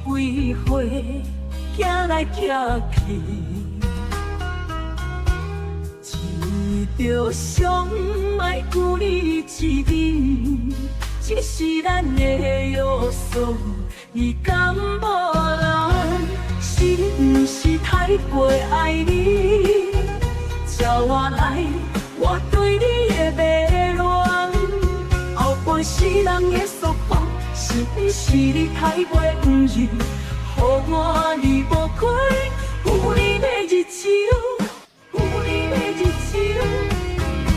瑰花，行来行去，一着伤爱有你一人，这是咱的约束，你敢无人？是不是太过爱你？叫我来，我对你的迷恋，后半世人的束缚，是不是你太过不仁？予我离无开，有你的日子，有你的日子，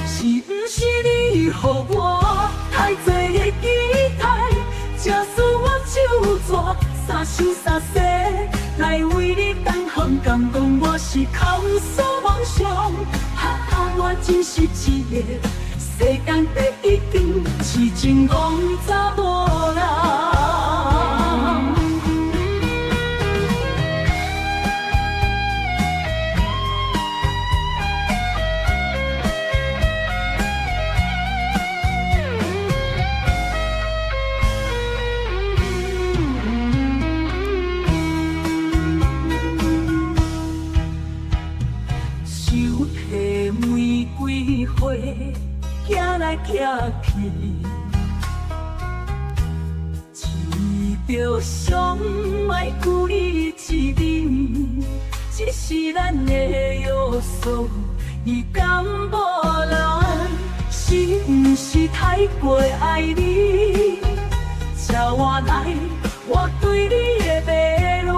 是不是你予我太多的期待？这使我手纸三生三世来为你等候，敢讲我是空所妄想？我真是一个世间第一等痴情戆查某人。手提玫瑰花，行来行去，一着伤爱有你一人，这是咱的约束，你敢无人？是不是太过爱你？叫我来，我对你的迷恋，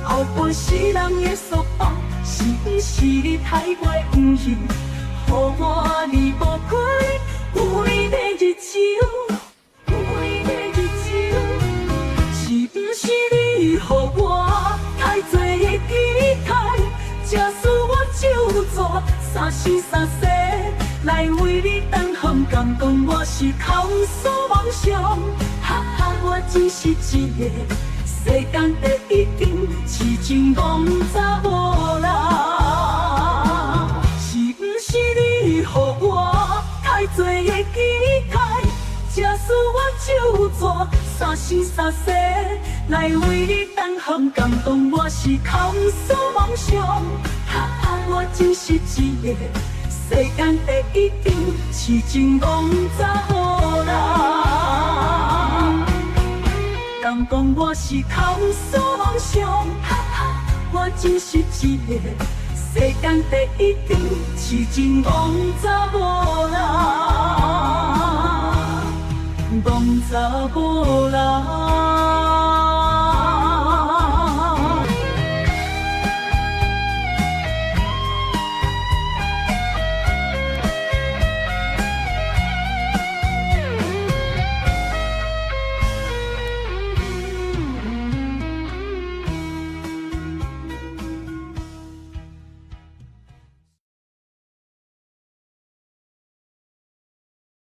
后半世人的束缚。是不是你太过不仁？予我离无开，有你的日子，有你的日子，是不是你予我太多的期待？这使我手纸三生三世来为你等候，敢讲我是空所妄想？我真是一个世间第一等痴情戆查某人。是不是你予我太多的期待？这使我手纸三生三世来为你等候，敢当我是空所妄想？我真是一个世间第一等痴情戆查某人。敢讲我是空所妄想？我真是一个世间第一等痴情戆查某人，戆查某人。